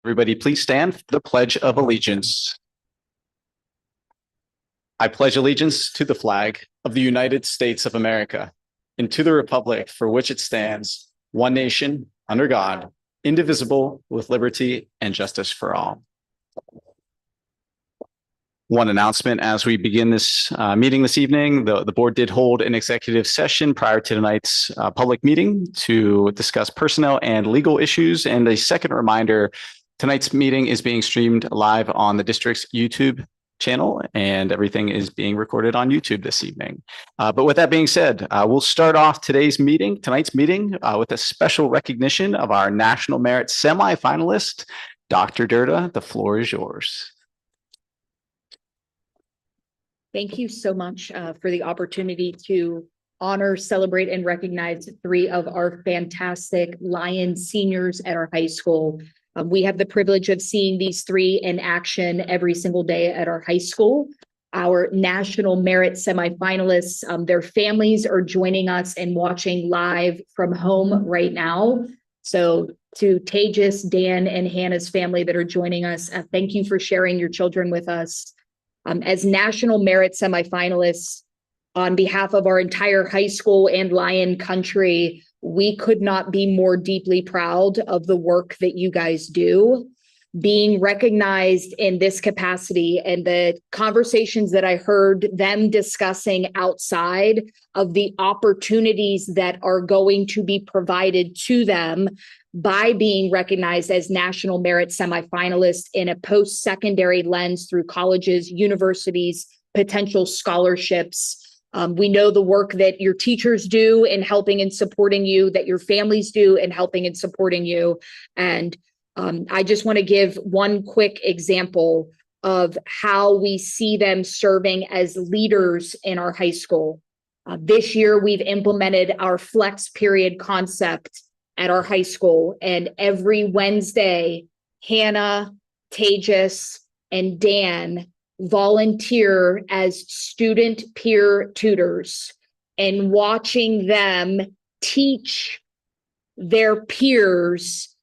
Everybody, please stand for the Pledge of Allegiance. I pledge allegiance to the flag of the United States of America and to the republic for which it stands, one nation, under God, indivisible, with liberty and justice for all. One announcement as we begin this meeting this evening, the board did hold an executive session prior to tonight's public meeting to discuss personnel and legal issues. And a second reminder, tonight's meeting is being streamed live on the district's YouTube channel, and everything is being recorded on YouTube this evening. But with that being said, we'll start off tonight's meeting with a special recognition of our National Merit semifinalist, Dr. Durda. The floor is yours. Thank you so much for the opportunity to honor, celebrate, and recognize three of our fantastic Lion seniors at our high school. We have the privilege of seeing these three in action every single day at our high school. Our National Merit semifinalists, their families are joining us and watching live from home right now. So to Tejas, Dan, and Hannah's family that are joining us, thank you for sharing your children with us. As National Merit semifinalists, on behalf of our entire high school and Lion country, we could not be more deeply proud of the work that you guys do. Being recognized in this capacity and the conversations that I heard them discussing outside of the opportunities that are going to be provided to them by being recognized as National Merit semifinalists in a post-secondary lens through colleges, universities, potential scholarships. We know the work that your teachers do in helping and supporting you, that your families do in helping and supporting you. And I just want to give one quick example of how we see them serving as leaders in our high school. This year, we've implemented our flex period concept at our high school. And every Wednesday, Hannah, Tejas, and Dan volunteer as student peer tutors, and watching them teach their peers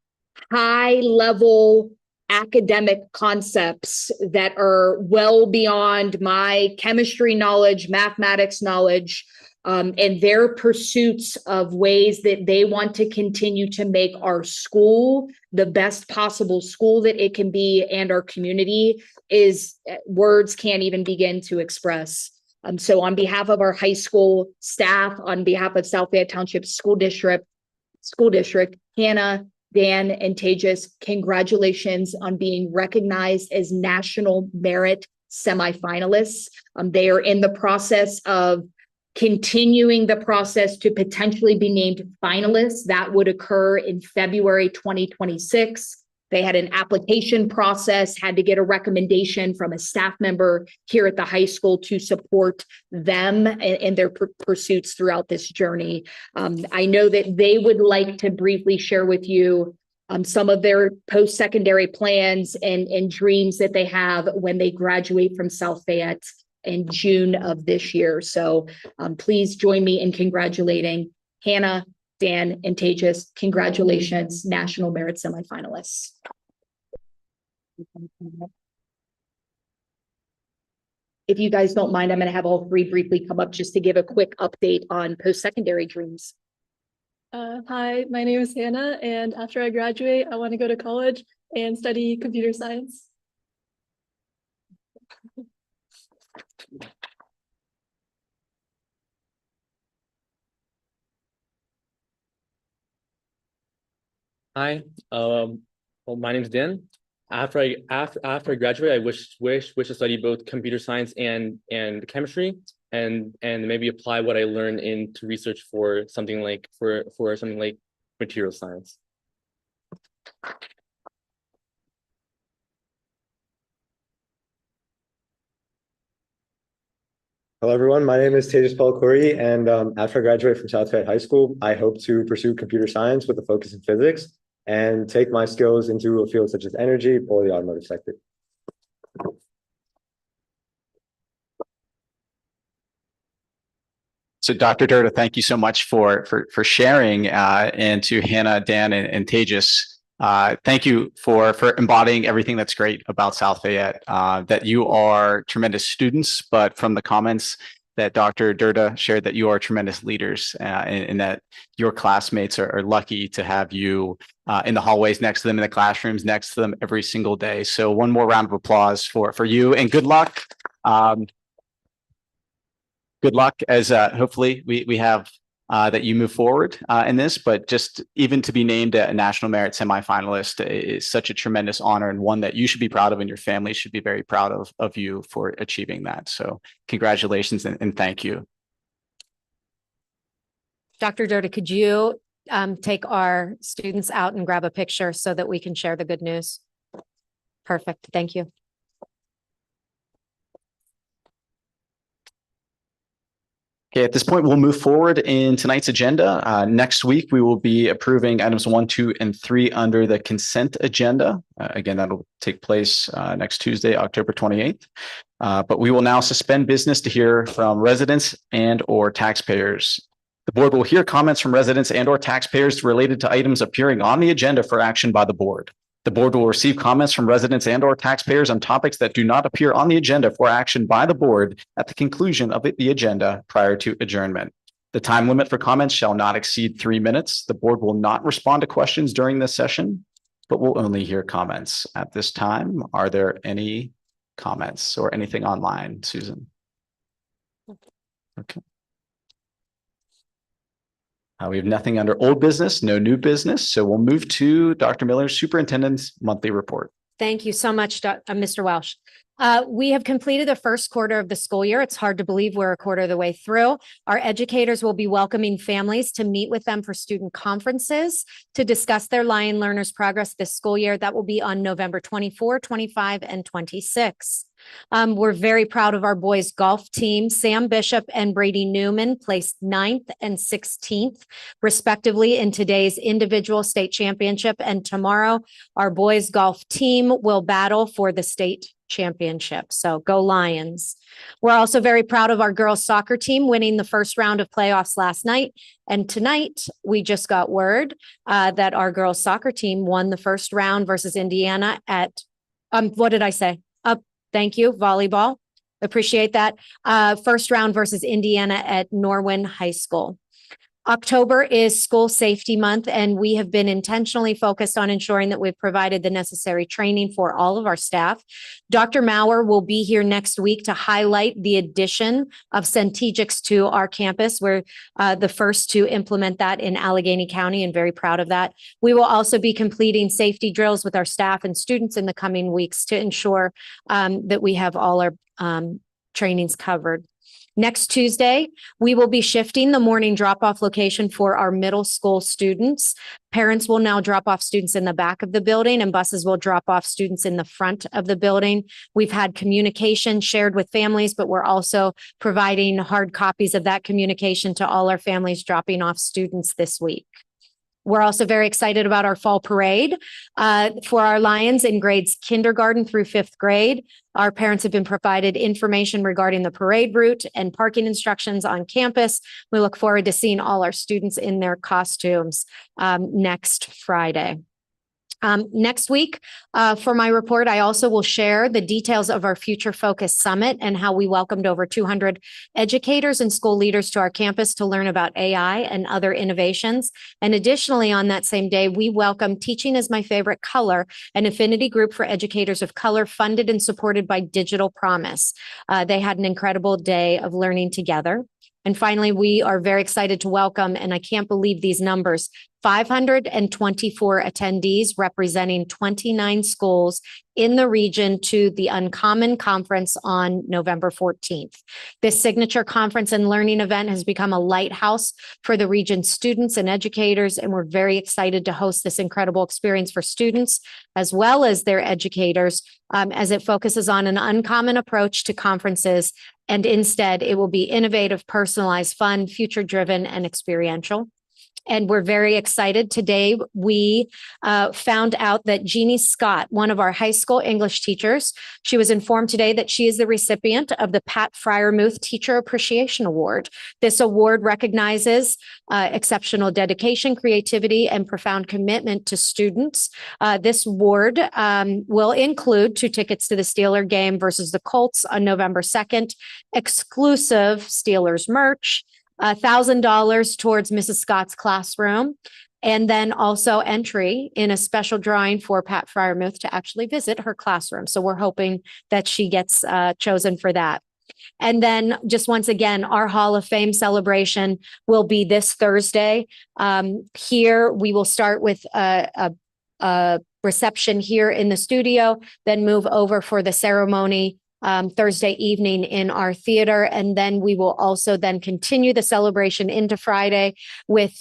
high-level academic concepts that are well beyond my chemistry knowledge, mathematics knowledge, and their pursuits of ways that they want to continue to make our school the best possible school that it can be, and our community is words can't even begin to express. So on behalf of our high school staff, on behalf of South Fayette Township School District, Hannah, Dan, and Tejas, congratulations on being recognized as National Merit semifinalists. They are in the process of continuing the process to potentially be named finalists. That would occur in February 2026. They had an application process, had to get a recommendation from a staff member here at the high school to support them in their pursuits throughout this journey. I know that they would like to briefly share with you some of their post-secondary plans and dreams that they have when they graduate from South Fayette in June of this year. So please join me in congratulating Hannah, Dan, and Tejas. Congratulations, National Merit semifinalists. If you guys don't mind, I'm going to have all three briefly come up just to give a quick update on post-secondary dreams. Hi, my name is Hannah, and after I graduate, I want to go to college and study computer science. Hi, well, my name's Dan. After I graduate, I wish to study both computer science and chemistry, and maybe apply what I learned into research for something like material science. Hello, everyone. My name is Tejas Palakuri, and after I graduate from South Fayette High School, I hope to pursue computer science with a focus in physics and take my skills into a field such as energy or the automotive sector. So Dr. Durda, thank you so much for sharing, and to Hannah, Dan, and Tejas, Thank you for embodying everything that's great about South Fayette, that you are tremendous students, but from the comments that Dr. Durda shared, that you are tremendous leaders, and that your classmates are lucky to have you in the hallways next to them, in the classrooms next to them every single day. So one more round of applause for you, and good luck. Good luck as hopefully we have that you move forward in this, but just even to be named a national merit semifinalist is such a tremendous honor, and one that you should be proud of, and your family should be very proud of you for achieving that. So congratulations and thank you. Dr. Durda, could you take our students out and grab a picture so that we can share the good news? Perfect. Thank you. Okay, at this point, we'll move forward in tonight's agenda. Next week, we will be approving items 1, 2, and 3 under the consent agenda. Again, that'll take place next Tuesday, October 28th. But we will now suspend business to hear from residents and or taxpayers. The board will hear comments from residents and or taxpayers related to items appearing on the agenda for action by the board. The board will receive comments from residents and or taxpayers on topics that do not appear on the agenda for action by the board at the conclusion of the agenda prior to adjournment. The time limit for comments shall not exceed 3 minutes. The board will not respond to questions during this session, but will only hear comments. At this time, are there any comments or anything online, Susan? Okay. We have nothing under old business, no new business. So we'll move to Dr. Miller's superintendent's monthly report. Thank you so much, Mr. Welsh. We have completed the first quarter of the school year. It's hard to believe we're a quarter of the way through. Our educators will be welcoming families to meet with them for student conferences to discuss their Lion Learners progress this school year. That will be on November 24, 25, and 26. We're very proud of our boys golf team. Sam Bishop and Brady Newman placed 9th and 16th, respectively, in today's individual state championship. And tomorrow, our boys golf team will battle for the state championship. So go Lions. We're also very proud of our girls soccer team winning the first round of playoffs last night. And tonight we just got word that our girls soccer team won the first round versus Indiana at, what did I say? Thank you, volleyball. Appreciate that. First round versus Indiana at Norwin High School. October is School Safety Month, and we have been intentionally focused on ensuring that we've provided the necessary training for all of our staff. Dr. Maurer will be here next week to highlight the addition of Centegix to our campus. We're the first to implement that in Allegheny County, and very proud of that. We will also be completing safety drills with our staff and students in the coming weeks to ensure that we have all our trainings covered. Next Tuesday, we will be shifting the morning drop-off location for our middle school students. Parents will now drop off students in the back of the building, and buses will drop off students in the front of the building. We've had communication shared with families, but we're also providing hard copies of that communication to all our families dropping off students this week. We're also very excited about our fall parade for our Lions in grades kindergarten through 5th grade. Our parents have been provided information regarding the parade route and parking instructions on campus. We look forward to seeing all our students in their costumes next Friday. Next week, for my report, I also will share the details of our Future Focus Summit and how we welcomed over 200 educators and school leaders to our campus to learn about AI and other innovations. And additionally, on that same day, we welcome Teaching is My Favorite Color, an affinity group for educators of color funded and supported by Digital Promise. They had an incredible day of learning together. And finally, we are very excited to welcome, and I can't believe these numbers, 524 attendees representing 29 schools in the region to the Uncommon Conference on November 14th. This signature conference and learning event has become a lighthouse for the region's students and educators, and we're very excited to host this incredible experience for students as well as their educators as it focuses on an uncommon approach to conferences, and instead it will be innovative, personalized, fun, future-driven, and experiential. And we're very excited. Today, we found out that Jeannie Scott, one of our high school English teachers, she was informed today that she is the recipient of the Pat Fryermuth Teacher Appreciation Award. This award recognizes exceptional dedication, creativity, and profound commitment to students. This award will include 2 tickets to the Steeler game versus the Colts on November 2nd, exclusive Steelers merch, $1,000 towards Mrs. Scott's classroom, and then also entry in a special drawing for Pat Fryermuth to actually visit her classroom. So we're hoping that she gets chosen for that. And then just once again, our Hall of Fame celebration will be this Thursday. Here we will start with a reception here in the studio, then move over for the ceremony Thursday evening in our theater. And then we will also then continue the celebration into Friday with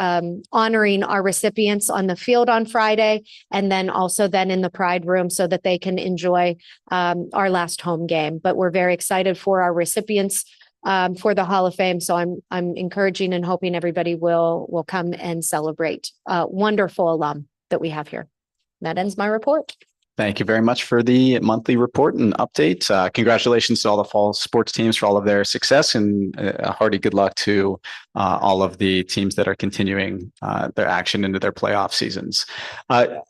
honoring our recipients on the field on Friday, and then also then in the Pride Room so that they can enjoy our last home game. But we're very excited for our recipients for the Hall of Fame. So I'm encouraging and hoping everybody will come and celebrate. Wonderful alum that we have here. That ends my report. Thank you very much for the monthly report and update. Congratulations to all the fall sports teams for all of their success, and a hearty good luck to all of the teams that are continuing their action into their playoff seasons.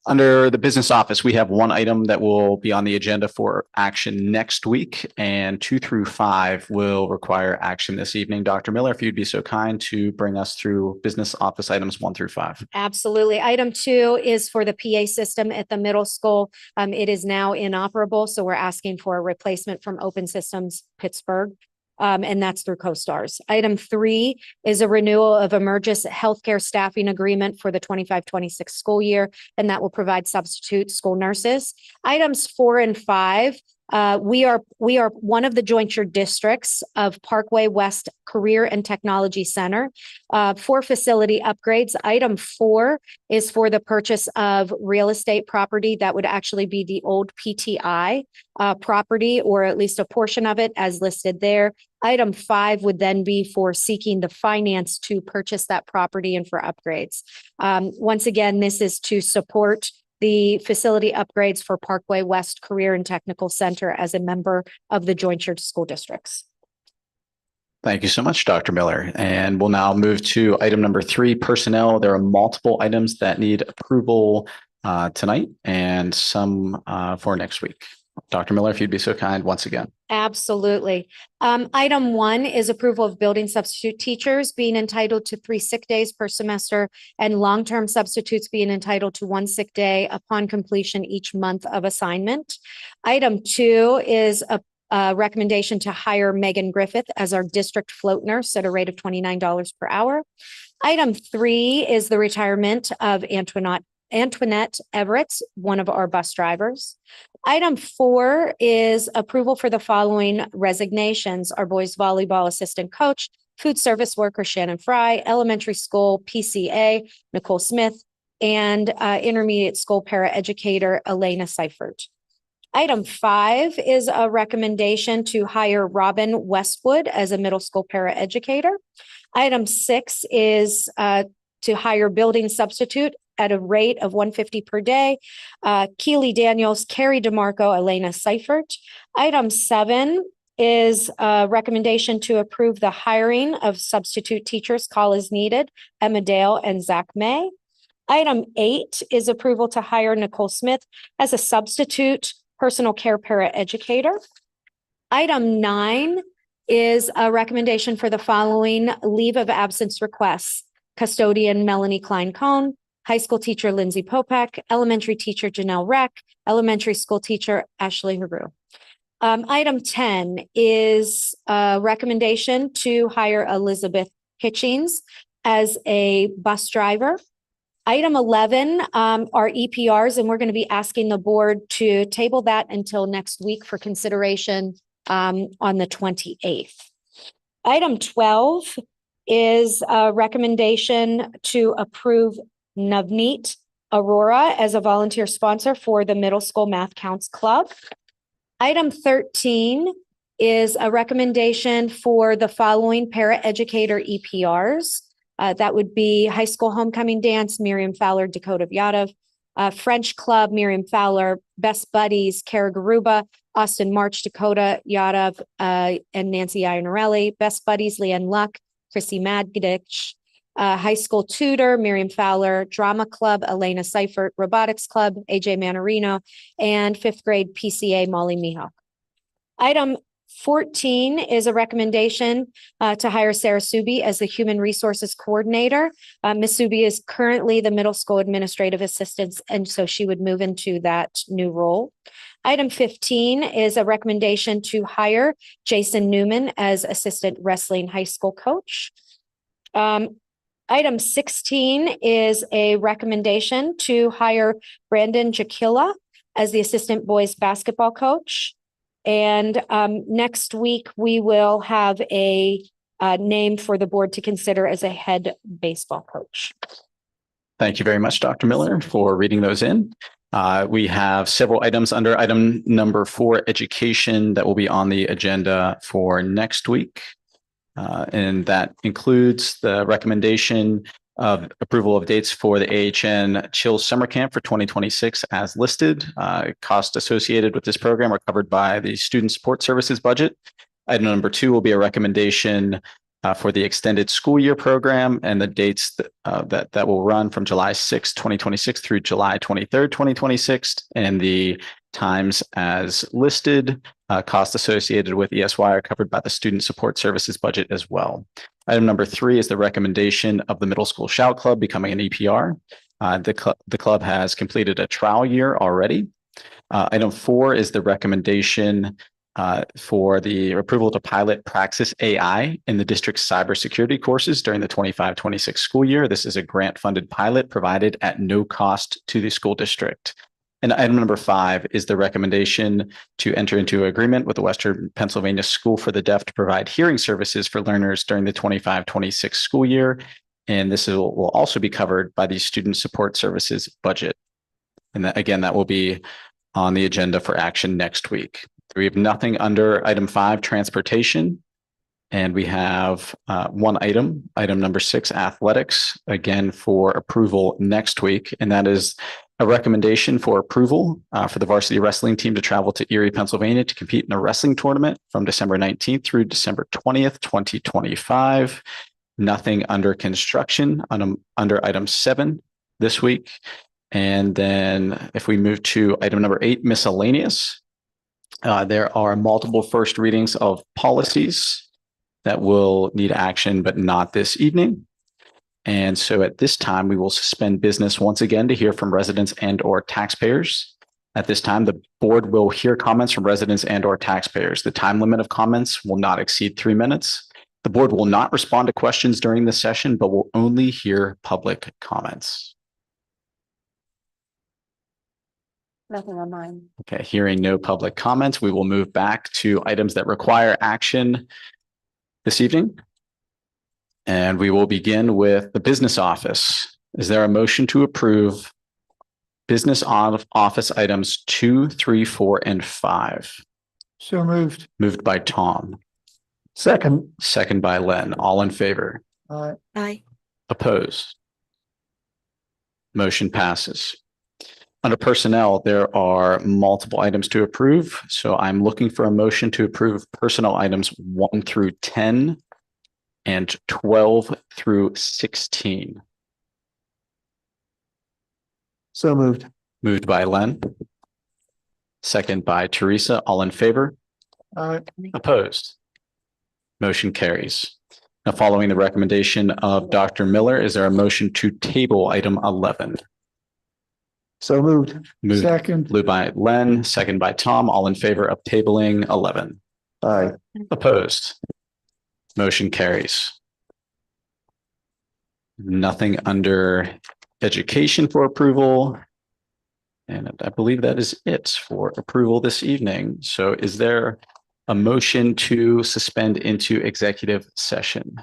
Under the business office, we have one item that will be on the agenda for action next week, and 2 through 5 will require action this evening. Dr. Miller, if you'd be so kind to bring us through business office items 1 through 5. Absolutely. Item 2 is for the PA system at the middle school. It is now inoperable, so we're asking for a replacement from Open Systems Pittsburgh, and that's through CoStars. Item 3 is a renewal of Emergis Healthcare Staffing Agreement for the 25-26 school year, and that will provide substitute school nurses. Items 4 and 5. We are one of the jointure districts of Parkway West Career and Technology Center for facility upgrades. Item 4 is for the purchase of real estate property that would actually be the old PTI property, or at least a portion of it as listed there. Item 5 would then be for seeking the finance to purchase that property and for upgrades. Once again, this is to support the facility upgrades for Parkway West Career and Technical Center as a member of the jointure school districts. Thank you so much, Dr. Miller. And we'll now move to item number 3, personnel. There are multiple items that need approval tonight and some for next week. Dr. Miller, if you'd be so kind once again. Absolutely. Item 1 is approval of building substitute teachers being entitled to 3 sick days per semester, and long-term substitutes being entitled to 1 sick day upon completion each month of assignment. Item 2 is a recommendation to hire Megan Griffith as our district float nurse at a rate of $29 per hour. Item 3 is the retirement of Antoinette Everett, one of our bus drivers. Item 4 is approval for the following resignations: our boys volleyball assistant coach, food service worker Shannon Fry, elementary school PCA Nicole Smith, and intermediate school paraeducator Elena Seifert. Item 5 is a recommendation to hire Robin Westwood as a middle school paraeducator. Item 6 is to hire building substitute at a rate of $150 per day. Keely Daniels, Carrie DeMarco, Elena Seifert. Item 7 is a recommendation to approve the hiring of substitute teachers, call as needed, Emma Dale and Zach May. Item 8 is approval to hire Nicole Smith as a substitute personal care paraeducator. Item 9 is a recommendation for the following leave of absence requests: custodian Melanie Klein-Cohn, high school teacher Lindsay Popek, elementary teacher Janelle Reck, elementary school teacher Ashley Haru. Item 10 is a recommendation to hire Elizabeth Hitchings as a bus driver. Item 11 are EPRs, and we're going to be asking the board to table that until next week for consideration on the 28th. Item 12 is a recommendation to approve Navneet Aurora as a volunteer sponsor for the Middle School Math Counts Club. Item 13 is a recommendation for the following paraeducator EPRs: That would be high school homecoming dance, Miriam Fowler, Dakota Vyadov, French club, Miriam Fowler, Best Buddies, Kara Garuba, Austin March, Dakota Yadav, and Nancy Ionarelli, Best Buddies, Leanne Luck, Chrissy Madgidich, high school tutor, Miriam Fowler, drama club, Elena Seifert, robotics club, AJ Manarino, and fifth grade PCA, Molly Mihawk. Item 14 is a recommendation to hire Sarah Subi as the Human Resources Coordinator. Ms. Subi is currently the middle school administrative assistant, and so she would move into that new role. Item 15 is a recommendation to hire Jason Newman as assistant wrestling high school coach. Item 16 is a recommendation to hire Brandon Jakilla as the assistant boys basketball coach. And next week, we will have a name for the board to consider as a head baseball coach. Thank you very much, Dr. Miller, for reading those in. We have several items under item number 4, education, that will be on the agenda for next week. And that includes the recommendation of approval of dates for the AHN Chill Summer Camp for 2026 as listed. Costs associated with this program are covered by the Student Support Services budget. Item number 2 will be a recommendation for the extended school year program and the dates that will run from July 6, 2026 through July 23rd, 2026, and the times as listed. Costs associated with ESY are covered by the Student Support Services budget as well. Item number 3 is the recommendation of the Middle School Shout Club becoming an EPR. The club has completed a trial year already. Item 4 is the recommendation for the approval to pilot Praxis AI in the district's cybersecurity courses during the 25-26 school year. This is a grant-funded pilot provided at no cost to the school district. And item number 5 is the recommendation to enter into agreement with the Western Pennsylvania School for the Deaf to provide hearing services for learners during the 25-26 school year. And this will also be covered by the Student Support Services budget. And that will be on the agenda for action next week. We have nothing under item 5, transportation. And we have one item number 6, athletics, again for approval next week. And that is a recommendation for approval for the varsity wrestling team to travel to Erie, Pennsylvania to compete in a wrestling tournament from December 19th through December 20th, 2025. Nothing under construction under item 7 this week. And then if we move to item number 8, miscellaneous, there are multiple first readings of policies that will need action, but not this evening. And so at this time, we will suspend business once again to hear from residents and or taxpayers. At this time, the board will hear comments from residents and or taxpayers. The time limit of comments will not exceed 3 minutes. The board will not respond to questions during this session, but will only hear public comments. Nothing on mine. Okay, hearing no public comments, we will move back to items that require action this evening. And we will begin with the business office. Is there a motion to approve business office items 2, 3, 4, and 5? So moved. Moved by Tom. Second. Second by Len. All in favor? Aye. Opposed? Motion passes. Under personnel, there are multiple items to approve. So I'm looking for a motion to approve personnel items 1 through 10 and 12 through 16. So moved. Moved by Len. Second by Teresa. All in favor? Aye. Opposed? Motion carries. Now, following the recommendation of Dr. Miller, is there a motion to table item 11? So moved. Moved Second. by Len, second by Tom. All in favor of tabling 11? Aye. Opposed? Motion carries. Nothing under education for approval. And I believe that is it for approval this evening. So is there a motion to suspend into executive session?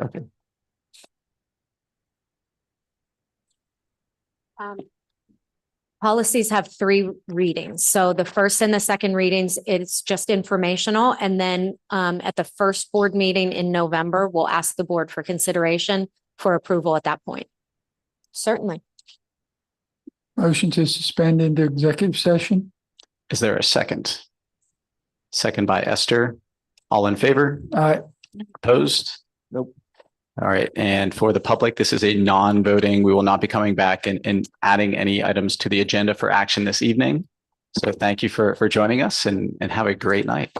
Okay. Policies have three readings. So the first and the second readings, it's just informational. And then at the first board meeting in November, we'll ask the board for consideration for approval at that point. Certainly. Motion to suspend into executive session. Is there a second? Second by Esther. All in favor? Aye. Opposed? Nope. All right. And for the public, this is a non-voting. We will not be coming back and adding any items to the agenda for action this evening. So thank you for joining us and have a great night.